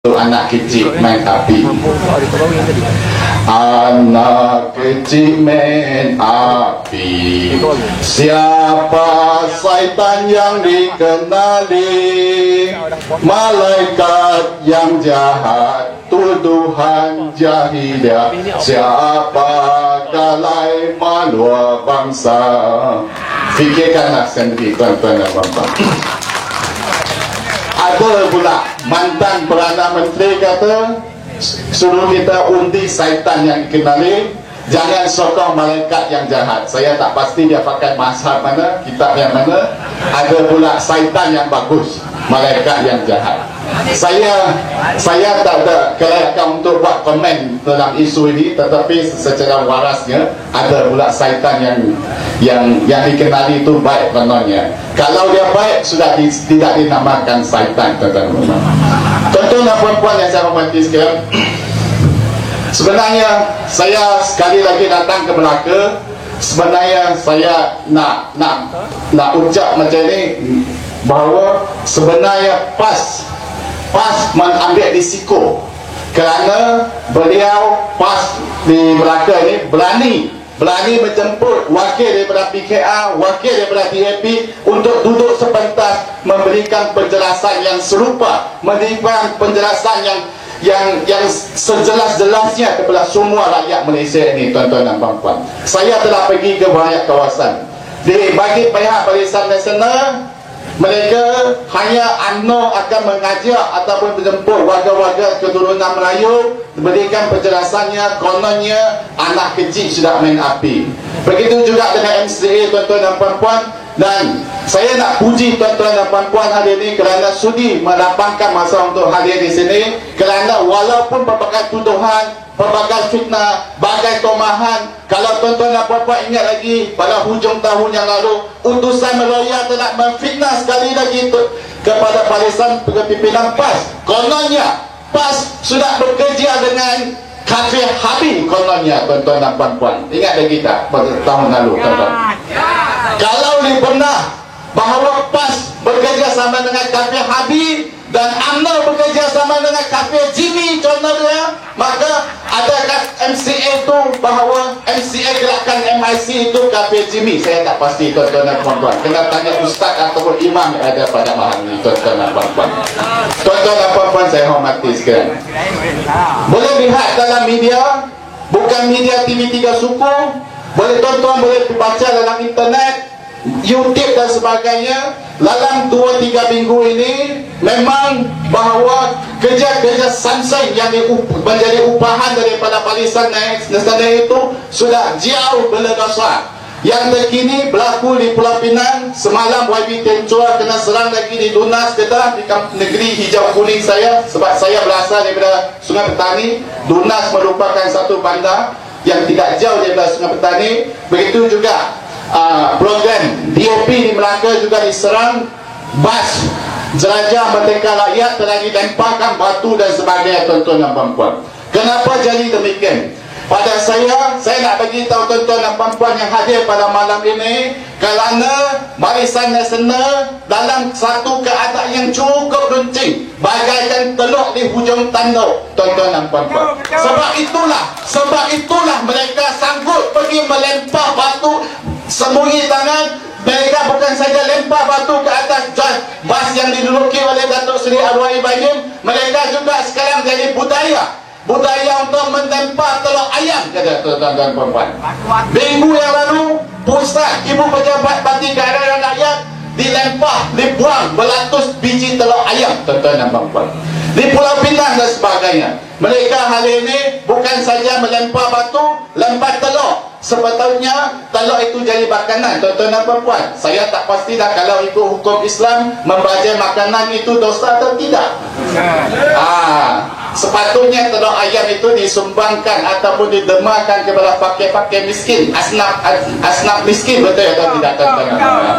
anak kecil main api. Anak kecil main api, siapa syaitan yang dikenali? Malaikat yang jahat, tuduhan jahiliah. Siapa galai malua bangsa? Fikirkanlah sendiri tuan-tuan dan puan-puan. Ada pula mantan Perdana Menteri kata, suruh kita undi syaitan yang dikenali, jangan sokong malaikat yang jahat. Saya tak pasti dia pakai mazhab mana, kitab yang mana. Ada pula syaitan yang bagus, malaikat yang jahat. Saya tak ada kelayakan untuk buat komen dalam isu ini, tetapi secara warasnya ada pula syaitan yang dikenali itu baik kononnya. Kalau dia baik sudah tidak dinamakan syaitan, tuan-tuan. Tuan-tuan dan puan-puan yang saya hormati sekalian, sebenarnya saya sekali lagi datang ke Melaka, sebenarnya saya nak ucap macam ni, bahawa sebenarnya pas mengambil risiko, kerana beliau pas di Melaka ni berani menjemput wakil daripada PKR, wakil daripada DAP untuk duduk sepentas memberikan penjelasan yang serupa, memberikan penjelasan yang sejelas-jelasnya kepada semua rakyat Malaysia ini, tuan-tuan dan puan-puan. Saya telah pergi ke banyak kawasan. Bagi pihak Barisan Nasional, mereka hanya UMNO akan mengajak ataupun menjemput warga-warga keturunan Melayu, berikan penjelasannya, kononnya anak kecil sudah main api. Begitu juga dengan MCA, tuan-tuan dan puan-puan. Dan saya nak puji tuan-tuan dan puan-puan hari ini kerana sudi melapangkan masa untuk hadir di sini, kerana walaupun berbagai tuduhan, berbagai fitnah, bagai tomahan, kalau tuan-tuan dan puan-puan ingat lagi pada hujung tahun yang lalu, utusan meloya telah memfitnah sekali lagi kepada barisan pimpinan PAS. Kononnya PAS sudah bekerja dengan kafir Habib, kononnya, tuan-tuan dan puan-puan. Ingat lagi tak pada tahun lalu, tuan-tuan? Kalau benar bahawa PAS bekerja sama dengan kafir Habib dan UMNO bekerja sama dengan kafir Jimmy contohnya, maka adakah MCA itu bahawa MCA gerakan MIC itu kafir Jimmy? Saya tak pasti, tuan-tuan dan puan-puan. Kena tanya ustaz ataupun imam yang ada pada mahal ini, tuan-tuan dan puan-puan. Tuan-tuan dan puan-puan saya hormati sekalian, boleh lihat dalam media, bukan media TV3 Suku, boleh tuan-tuan boleh baca dalam internet, YouTube dan sebagainya. Dalam 2-3 minggu ini memang bahawa kerja-kerja Samsung yang menjadi upahan daripada Barisan Nasional itu sudah jauh berlegasar. Yang terkini berlaku di Pulau Pinang. Semalam YB Tenchua kena serang lagi di Dunas Kedah, di negeri hijau kuning saya, sebab saya berasal daripada Sungai Petani. Dunas merupakan satu bandar yang tidak jauh daripada Sungai Petani. Begitu juga program DAP di Melaka juga diserang. Bas Jelajah Merdeka Rakyat telah dilemparkan batu dan sebagainya, tuan-tuan dan puan-puan. Kenapa jadi demikian? Pada saya nak bagi tahu tuan-tuan dan puan-puan yang hadir pada malam ini, kerana Barisan Nasional dalam satu keadaan yang cukup runcing, bagaikan teluk di hujung tanduk, tuan-tuan dan puan-puan. Sebab itulah mereka sanggup pergi melempar batu, sembunyi tangan. Mereka bukan saja lempar batu ke atas bas yang diduduki oleh Datuk Seri Arwah Ibrahim, mereka juga sekarang jadi budaya untuk melempar telur ayam, kata tuan-tuan dan puan-puan. Minggu yang lalu, pusat Ibu Pejabat Parti Keadilan Rakyat dibuang beratus biji telur ayam, tuan-tuan dan puan-puan, di Pulau Pinang dan sebagainya. Mereka hari ini bukan saja melempar batu, lempar telur. Sebetulnya telur itu jadi makanan, tuan-tuan dan puan-puan. Saya tak pastilah kalau ikut hukum Islam membajai makanan itu dosa atau tidak. Sepatutnya telur ayam itu disumbangkan ataupun didemakan kepada fakir-fakir miskin, asnaf miskin, betul atau tidak, tuan-tuan dan puan-puan?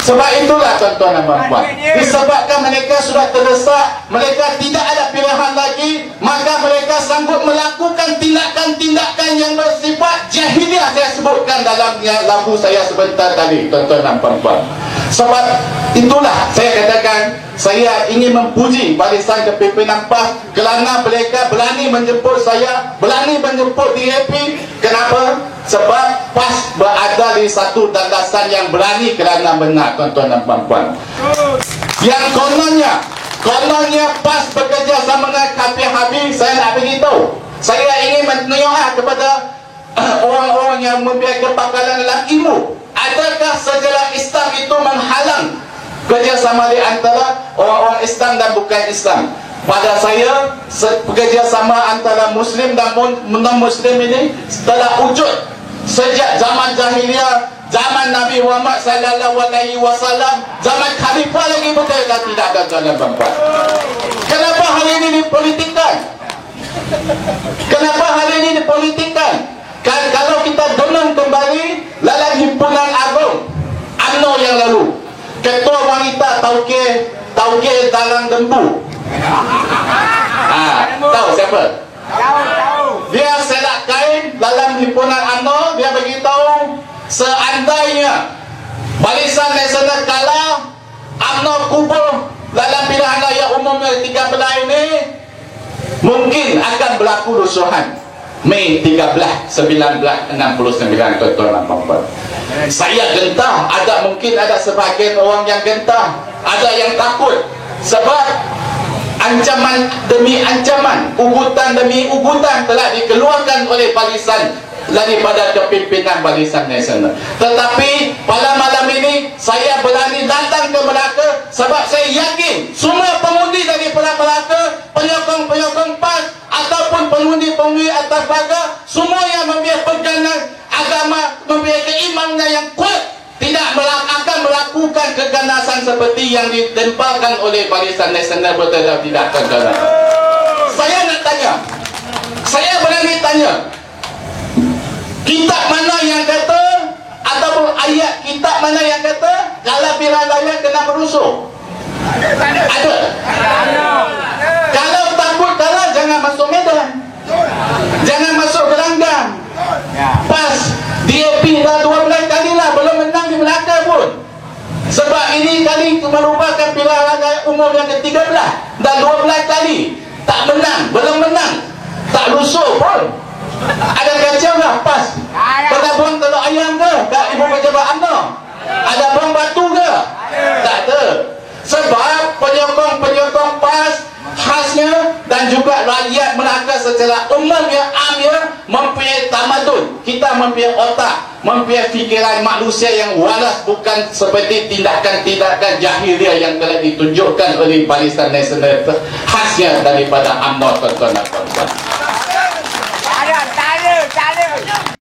Sebab itulah, tuan-tuan dan puan-puan, disebabkan mereka sudah terdesak, mereka tidak ada pilihan lagi, maka mereka sanggup melakukan tindakan-tindakan yang bersifat jahiliah. Saya sebutkan dalam lagu saya sebentar tadi, tuan-tuan dan puan-puan. Sebab itulah saya katakan, saya ingin memuji Barisan Kepimpinan PAS kerana mereka berani menjemput saya, berani menjemput DAP. Kenapa? Sebab PAS berada di satu landasan yang berani kerana benar, tuan-tuan dan puan-puan. Yang kononnya PAS bekerja sama dengan KPHB, saya nak beritahu. Saya ingin menyoal kepada orang-orang yang mempunyai kepakaran dalam ilmu. Adakah sejarah Islam itu menghalang kerjasama di antara orang-orang Islam dan bukan Islam? Pada saya, kerjasama antara Muslim dan non-Muslim ini telah wujud sejak zaman jahiliyah, zaman Nabi Muhammad sallallahu alaihi wasallam, zaman khalifah lagi betul dan tidak ada dalam bangsa. Kenapa hal ini dipolitikkan? Kenapa hal ini dipolitikkan? Kan kalau kita dengar kembali dalam himpunan agung UMNO yang lalu, ketua wanita tauke dalam lembu. Tahu siapa? Tahu. Dia selak kain dalam himpunan UMNO, dia beritahu seandainya Barisan Nasional kalah, UMNO kubur dalam pilihan raya umum 13 ini, mungkin akan berlaku rusuhan. Mei 13, 1969, tuan-tuan dan puan-puan. Saya gentah, mungkin ada sebahagian orang yang gentah, ada yang takut. Sebab ancaman demi ancaman, ugutan demi ugutan telah dikeluarkan oleh barisan daripada kepimpinan Barisan Nasional. Tetapi pada malam ini saya berani datang ke Melaka sebab saya yakin semua pengundi daripada Melaka, penyokong-penyokong PAS ataupun pengundi-pengundi atas pagar, semua yang mempunyai pegangan agama, mempunyai keimanan yang kuat, tidak akan melakukan keganasan seperti yang ditempelkan oleh Barisan Nasional, betul atau tidak, tuan-tuan? Saya nak tanya, saya berani tanya, kitab mana yang kata, ataupun ayat kitab mana yang kata kalau pilihan raya kena berusuh? Ada? Kalau takut kalah, jangan masuk medan, jangan masuk gelanggang. PAS DAP dah 12 kali lah belum menang di Melaka pun. Sebab ini kali merupakan pilihan raya umum yang ke-13 dan 12 kali tak menang, belum menang, tak rusuh pun. Ada kacau lah PAS? Pernah buang telur ayam ke kat ibu pejabat UMNO? Ada buang batu ke? Tak ada. Sebab penyokong PAS khasnya dan juga rakyat Melaka secara umumnya, amnya mempunyai tamadun. Kita mempunyai otak, mempunyai fikiran manusia yang waras, bukan seperti tindakan-tindakan jahiliah yang telah ditunjukkan oleh Barisan Nasional khasnya daripada UMNO, tuan-tuan dan puan-puan.